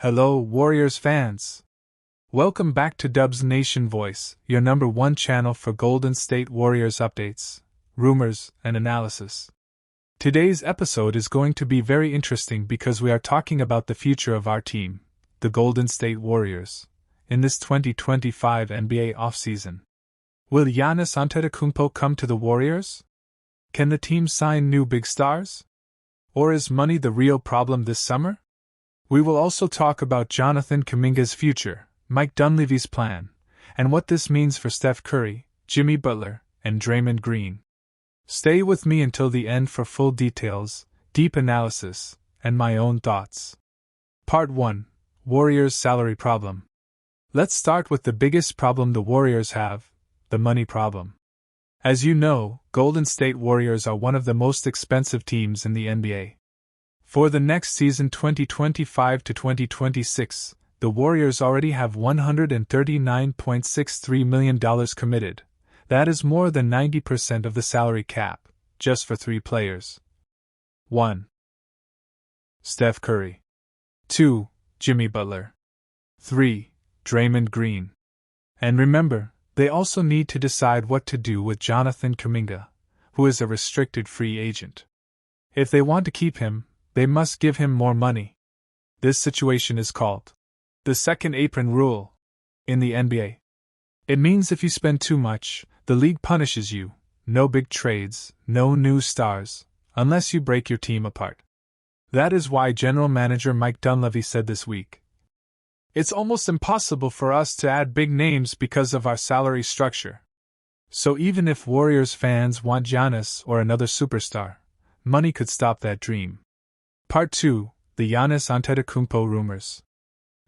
Hello, Warriors fans! Welcome back to Dubs Nation Voice, your #1 channel for Golden State Warriors updates, rumors, and analysis. Today's episode is going to be very interesting because we are talking about the future of our team, the Golden State Warriors, in this 2025 NBA offseason. Will Giannis Antetokounmpo come to the Warriors? Can the team sign new big stars? Or is money the real problem this summer? We will also talk about Jonathan Kuminga's future, Mike Dunleavy's plan, and what this means for Steph Curry, Jimmy Butler, and Draymond Green. Stay with me until the end for full details, deep analysis, and my own thoughts. Part 1: Warriors' salary problem. Let's start with the biggest problem the Warriors have: the money problem. As you know, Golden State Warriors are one of the most expensive teams in the NBA. For the next season 2025 to 2026, the Warriors already have $139.63 million committed. That is more than 90% of the salary cap, just for 3 players. 1. Steph Curry. 2. Jimmy Butler. 3. Draymond Green. And remember, they also need to decide what to do with Jonathan Kuminga, who is a restricted free agent. If they want to keep him, they must give him more money. This situation is called the second apron rule in the NBA. It means if you spend too much, the league punishes you. No big trades, no new stars, unless you break your team apart. That is why General Manager Mike Dunleavy said this week, "It's almost impossible for us to add big names because of our salary structure. So even if Warriors fans want Giannis or another superstar, money could stop that dream." Part 2: The Giannis Antetokounmpo rumors.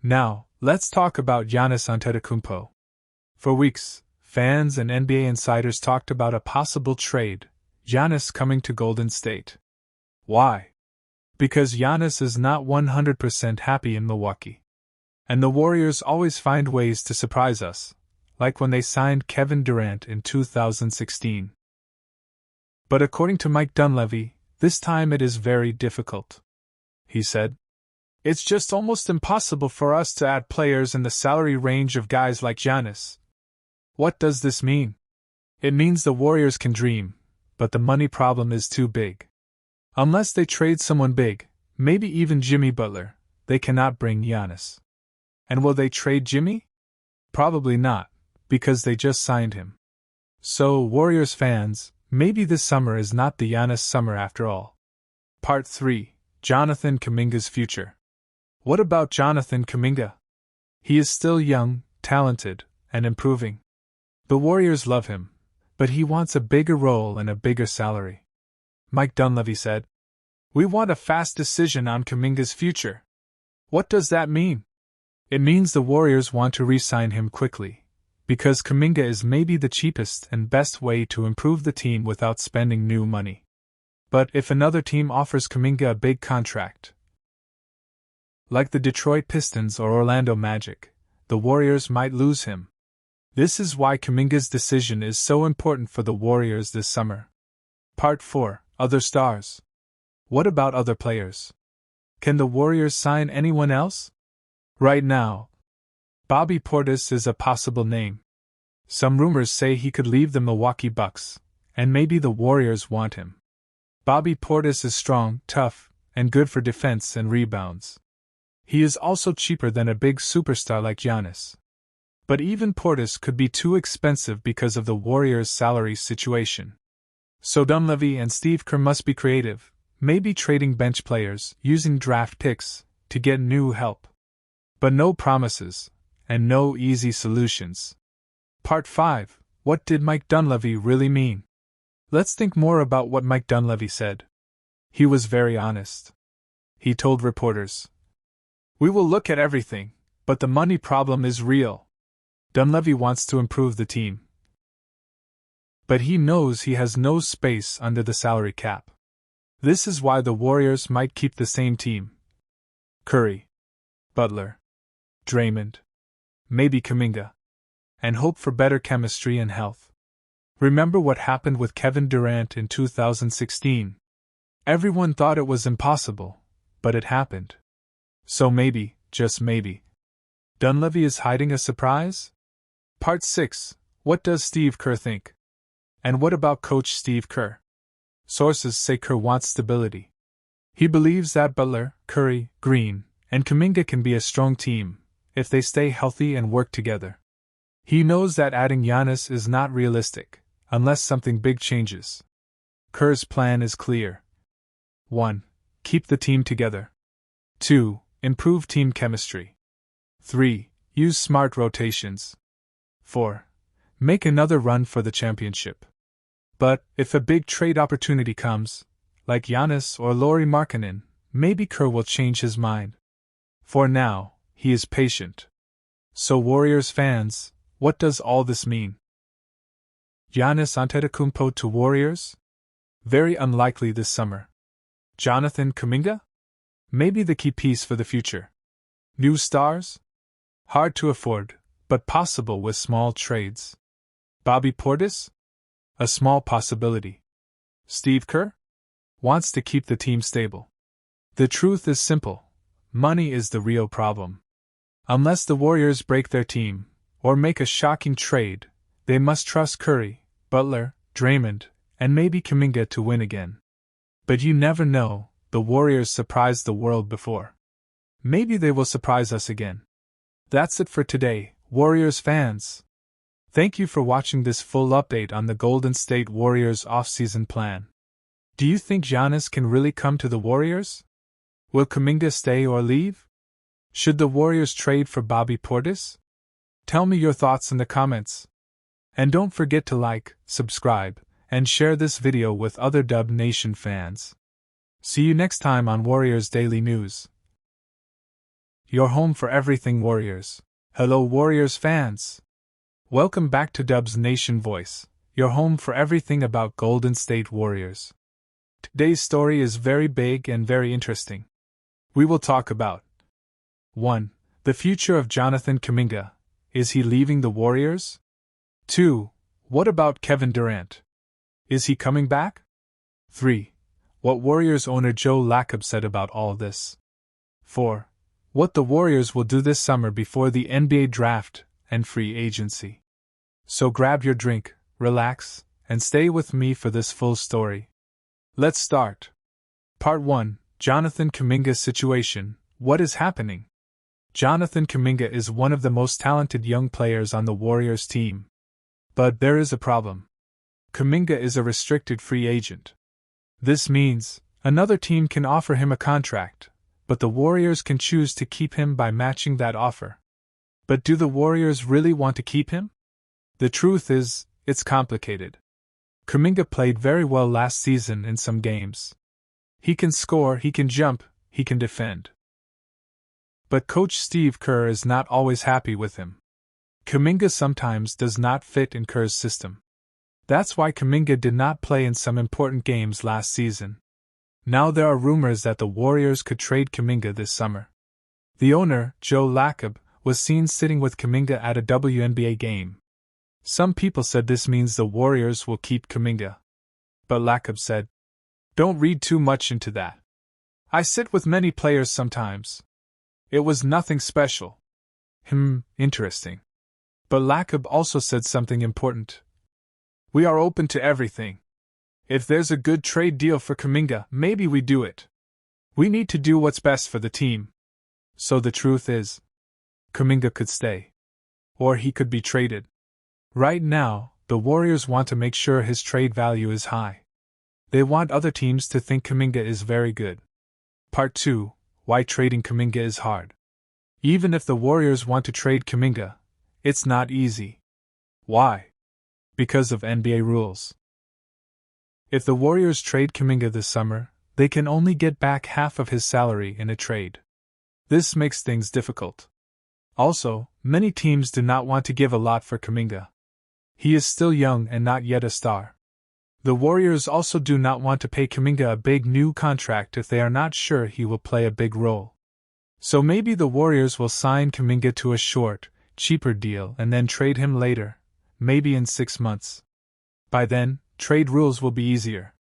Now, let's talk about Giannis Antetokounmpo. For weeks, fans and NBA insiders talked about a possible trade, Giannis coming to Golden State. Why? Because Giannis is not 100% happy in Milwaukee. And the Warriors always find ways to surprise us, like when they signed Kevin Durant in 2016. But according to Mike Dunleavy, this time it is very difficult. He said, "It's just almost impossible for us to add players in the salary range of guys like Giannis." What does this mean? It means the Warriors can dream, but the money problem is too big. Unless they trade someone big, maybe even Jimmy Butler, they cannot bring Giannis. And will they trade Jimmy? Probably not, because they just signed him. So, Warriors fans, maybe this summer is not the Giannis summer after all. Part 3: Jonathan Kuminga's future. What about Jonathan Kuminga? He is still young, talented, and improving. The Warriors love him, but he wants a bigger role and a bigger salary. Mike Dunleavy said, "We want a fast decision on Kuminga's future." What does that mean? It means the Warriors want to re-sign him quickly, because Kuminga is maybe the cheapest and best way to improve the team without spending new money. But if another team offers Kuminga a big contract, like the Detroit Pistons or Orlando Magic, the Warriors might lose him. This is why Kuminga's decision is so important for the Warriors this summer. Part 4: Other stars. What about other players? Can the Warriors sign anyone else? Right now, Bobby Portis is a possible name. Some rumors say he could leave the Milwaukee Bucks, and maybe the Warriors want him. Bobby Portis is strong, tough, and good for defense and rebounds. He is also cheaper than a big superstar like Giannis. But even Portis could be too expensive because of the Warriors' salary situation. So Dunleavy and Steve Kerr must be creative, maybe trading bench players, using draft picks, to get new help. But no promises, and no easy solutions. Part 5: What did Mike Dunleavy really mean? Let's think more about what Mike Dunleavy said. He was very honest. He told reporters, "We will look at everything, but the money problem is real." Dunleavy wants to improve the team, but he knows he has no space under the salary cap. This is why the Warriors might keep the same team: Curry, Butler, Draymond, maybe Kuminga, and hope for better chemistry and health. Remember what happened with Kevin Durant in 2016? Everyone thought it was impossible, but it happened. So maybe, just maybe. Dunleavy is hiding a surprise? Part 6. What does Steve Kerr think? And what about Coach Steve Kerr? Sources say Kerr wants stability. He believes that Butler, Curry, Green, and Kuminga can be a strong team if they stay healthy and work together. He knows that adding Giannis is not realistic unless something big changes. Kerr's plan is clear. 1. Keep the team together. 2. Improve team chemistry. 3. Use smart rotations. 4. Make another run for the championship. But if a big trade opportunity comes, like Giannis or Lauri Markkanen, maybe Kerr will change his mind. For now, he is patient. So Warriors fans, what does all this mean? Giannis Antetokounmpo to Warriors? Very unlikely this summer. Jonathan Kuminga? Maybe the key piece for the future. New stars? Hard to afford, but possible with small trades. Bobby Portis? A small possibility. Steve Kerr? Wants to keep the team stable. The truth is simple. Money is the real problem. Unless the Warriors break their team, or make a shocking trade, they must trust Curry, Butler, Draymond, and maybe Kuminga to win again. But you never know, the Warriors surprised the world before. Maybe they will surprise us again. That's it for today, Warriors fans. Thank you for watching this full update on the Golden State Warriors off-season plan. Do you think Giannis can really come to the Warriors? Will Kuminga stay or leave? Should the Warriors trade for Bobby Portis? Tell me your thoughts in the comments. And don't forget to like, subscribe, and share this video with other Dub Nation fans. See you next time on Warriors Daily News. Your home for everything Warriors. Hello Warriors fans! Welcome back to Dub's Nation Voice, your home for everything about Golden State Warriors. Today's story is very big and very interesting. We will talk about 1. The future of Jonathan Kuminga. Is he leaving the Warriors? 2. What about Kevin Durant? Is he coming back? 3. What Warriors owner Joe Lacob said about all this. 4. What the Warriors will do this summer before the NBA draft and free agency. So grab your drink, relax, and stay with me for this full story. Let's start. Part 1. Jonathan Kuminga's situation. What is happening? Jonathan Kuminga is one of the most talented young players on the Warriors team. But there is a problem. Kuminga is a restricted free agent. This means another team can offer him a contract, but the Warriors can choose to keep him by matching that offer. But do the Warriors really want to keep him? The truth is, it's complicated. Kuminga played very well last season in some games. He can score, he can jump, he can defend. But Coach Steve Kerr is not always happy with him. Kuminga sometimes does not fit in Kerr's system. That's why Kuminga did not play in some important games last season. Now there are rumors that the Warriors could trade Kuminga this summer. The owner, Joe Lacob, was seen sitting with Kuminga at a WNBA game. Some people said this means the Warriors will keep Kuminga. But Lacob said, "Don't read too much into that. I sit with many players sometimes. It was nothing special." Interesting. But Lacob also said something important. "We are open to everything. If there's a good trade deal for Kuminga, maybe we do it. We need to do what's best for the team." So the truth is, Kuminga could stay. Or he could be traded. Right now, the Warriors want to make sure his trade value is high. They want other teams to think Kuminga is very good. Part 2. Why trading Kuminga is hard. Even if the Warriors want to trade Kuminga, it's not easy. Why? Because of NBA rules. If the Warriors trade Kuminga this summer, they can only get back half of his salary in a trade. This makes things difficult. Also, many teams do not want to give a lot for Kuminga. He is still young and not yet a star. The Warriors also do not want to pay Kuminga a big new contract if they are not sure he will play a big role. So maybe the Warriors will sign Kuminga to a short, cheaper deal and then trade him later, maybe in 6 months. By then, trade rules will be easier.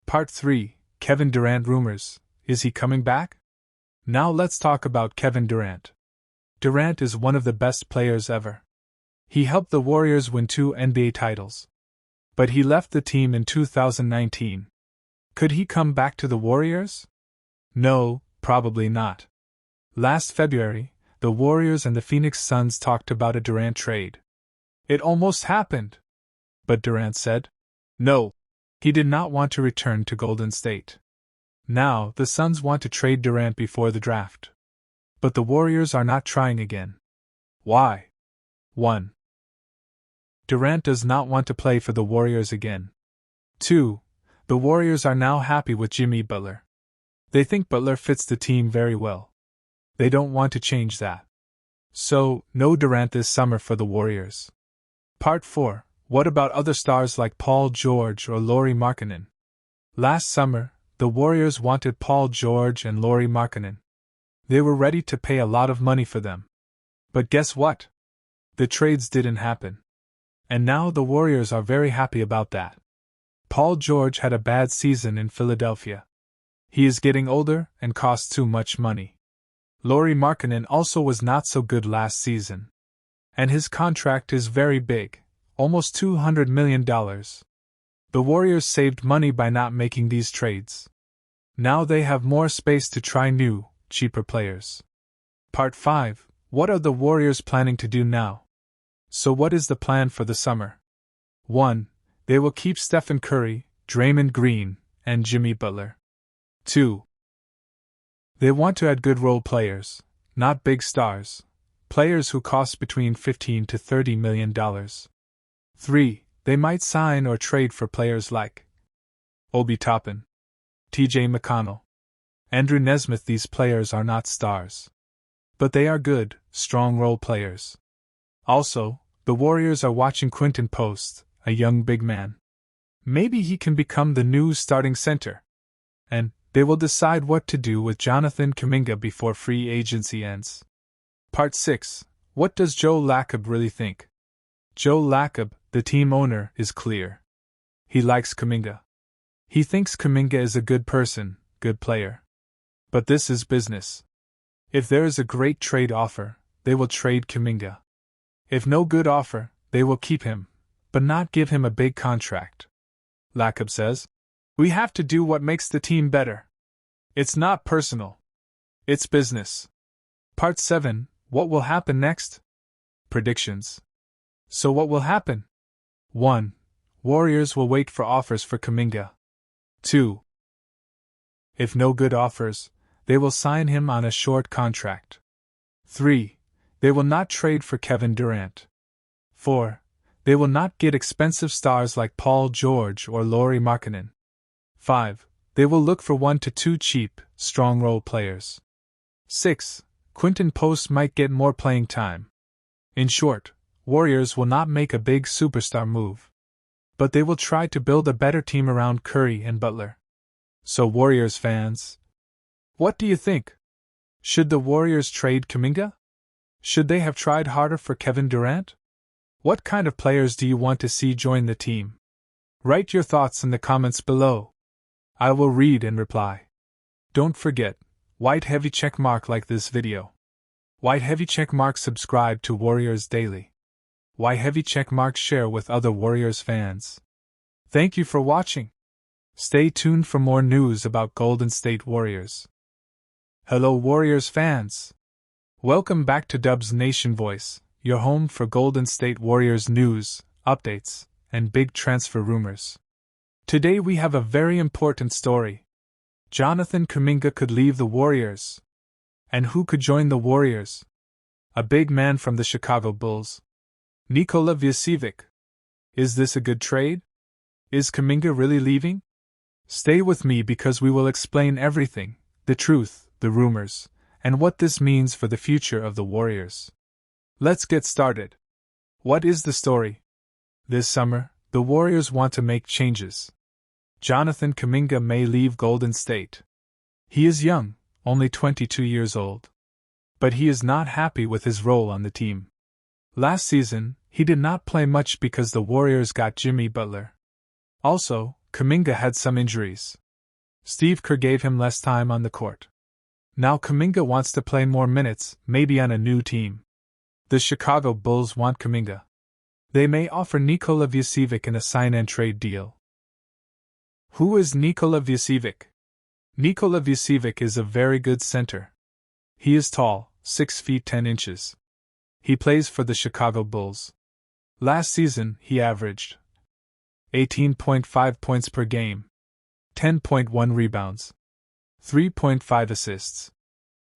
Part 3. Kevin Durant rumors. Is he coming back? Now let's talk about Kevin Durant. Durant is one of the best players ever. He helped the Warriors win 2 NBA titles. But he left the team in 2019. Could he come back to the Warriors? No, probably not. Last February, the Warriors and the Phoenix Suns talked about a Durant trade. It almost happened. But Durant said, no. He did not want to return to Golden State. Now, the Suns want to trade Durant before the draft. But the Warriors are not trying again. Why? 1. Durant does not want to play for the Warriors again. 2. The Warriors are now happy with Jimmy Butler. They think Butler fits the team very well. They don't want to change that. So, no Durant this summer for the Warriors. Part 4. What about other stars like Paul George or Lauri Markkanen? Last summer, the Warriors wanted Paul George and Lauri Markkanen. They were ready to pay a lot of money for them. But guess what? The trades didn't happen. And now the Warriors are very happy about that. Paul George had a bad season in Philadelphia. He is getting older and costs too much money. Lauri Markkanen also was not so good last season. And his contract is very big, almost $200 million. The Warriors saved money by not making these trades. Now they have more space to try new, cheaper players. Part 5. What are the Warriors planning to do now? So what is the plan for the summer? 1. They will keep Stephen Curry, Draymond Green, and Jimmy Butler. 2. They want to add good role players, not big stars, players who cost between $15 to $30 million. 3. They might sign or trade for players like Obi Toppin, T.J. McConnell, Andrew Nesmith. These players are not stars. But they are good, strong role players. Also, the Warriors are watching Quinton Post, a young big man. Maybe he can become the new starting center. And they will decide what to do with Jonathan Kuminga before free agency ends. Part 6. What does Joe Lacob really think? Joe Lacob, the team owner, is clear. He likes Kuminga. He thinks Kuminga is a good person, good player. But this is business. If there is a great trade offer, they will trade Kuminga. If no good offer, they will keep him, but not give him a big contract. Lacob says, we have to do what makes the team better. It's not personal. It's business. Part 7. What will happen next? Predictions. So what will happen? 1. Warriors will wait for offers for Kuminga. 2. If no good offers, they will sign him on a short contract. 3. They will not trade for Kevin Durant. 4. They will not get expensive stars like Paul George or Lauri Markkanen. 5. They will look for 1 to 2 cheap, strong role players. 6. Quinton Post might get more playing time. In short, Warriors will not make a big superstar move. But they will try to build a better team around Curry and Butler. So Warriors fans, what do you think? Should the Warriors trade Kuminga? Should they have tried harder for Kevin Durant? What kind of players do you want to see join the team? Write your thoughts in the comments below. I will read and reply. Don't forget, white heavy check mark like this video. White heavy check mark subscribe to Warriors Daily. White heavy check mark share with other Warriors fans. Thank you for watching. Stay tuned for more news about Golden State Warriors. Hello Warriors fans. Welcome back to Dubs Nation Voice, your home for Golden State Warriors news, updates, and big transfer rumors. Today we have a very important story. Jonathan Kuminga could leave the Warriors. And who could join the Warriors? A big man from the Chicago Bulls. Nikola Vucevic. Is this a good trade? Is Kuminga really leaving? Stay with me because we will explain everything, the truth, the rumors, and what this means for the future of the Warriors. Let's get started. What is the story? This summer, the Warriors want to make changes. Jonathan Kuminga may leave Golden State. He is young, only 22 years old. But he is not happy with his role on the team. Last season, he did not play much because the Warriors got Jimmy Butler. Also, Kuminga had some injuries. Steve Kerr gave him less time on the court. Now Kuminga wants to play more minutes, maybe on a new team. The Chicago Bulls want Kuminga. They may offer Nikola Vucevic in a sign-and-trade deal. Who is Nikola Vucevic? Nikola Vucevic is a very good center. He is tall, 6 feet 10 inches. He plays for the Chicago Bulls. Last season, he averaged 18.5 points per game, 10.1 rebounds, 3.5 assists.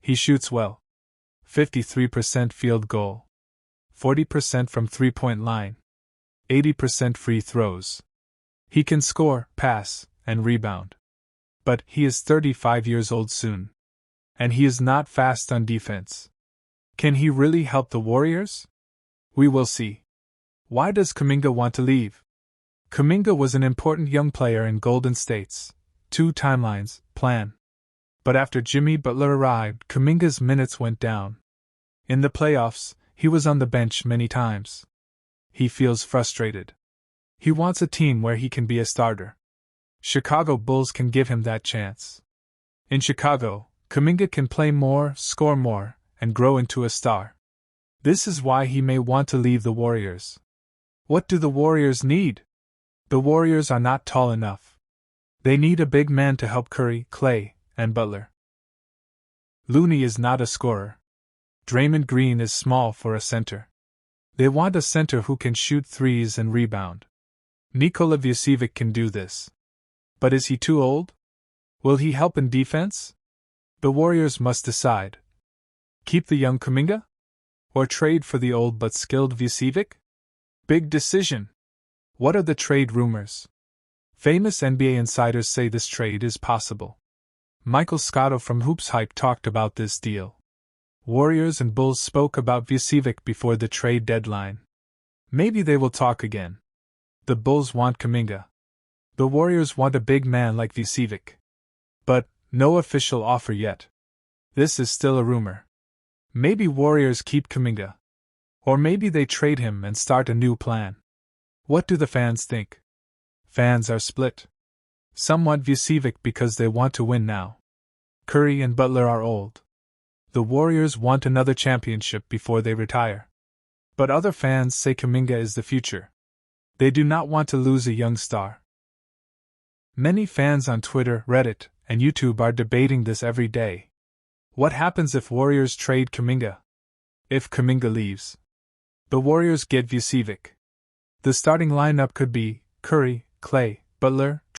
He shoots well. 53% field goal, 40% from three-point line, 80% free throws. He can score, pass, and rebound. But he is 35 years old soon. And he is not fast on defense. Can he really help the Warriors? We will see. Why does Kuminga want to leave? Kuminga was an important young player in Golden State's 2 timelines plan. But after Jimmy Butler arrived, Kuminga's minutes went down. In the playoffs, he was on the bench many times. He feels frustrated. He wants a team where he can be a starter. Chicago Bulls can give him that chance. In Chicago, Kuminga can play more, score more, and grow into a star. This is why he may want to leave the Warriors. What do the Warriors need? The Warriors are not tall enough. They need a big man to help Curry, Clay, and Butler. Looney is not a scorer. Draymond Green is small for a center. They want a center who can shoot threes and rebound. Nikola Vucevic can do this. But is he too old? Will he help in defense? The Warriors must decide. Keep the young Kuminga? Or trade for the old but skilled Vucevic? Big decision. What are the trade rumors? Famous NBA insiders say this trade is possible. Michael Scotto from Hoops Hype talked about this deal. Warriors and Bulls spoke about Vucevic before the trade deadline. Maybe they will talk again. The Bulls want Kuminga. The Warriors want a big man like Vucevic. But, no official offer yet. This is still a rumor. Maybe Warriors keep Kuminga. Or maybe they trade him and start a new plan. What do the fans think? Fans are split. Some want Vucevic because they want to win now. Curry and Butler are old. The Warriors want another championship before they retire. But other fans say Kuminga is the future. They do not want to lose a young star. Many fans on Twitter, Reddit, and YouTube are debating this every day. What happens if Warriors trade Kuminga? If Kuminga leaves, the Warriors get Vucevic. The starting lineup could be Curry, Clay, Butler,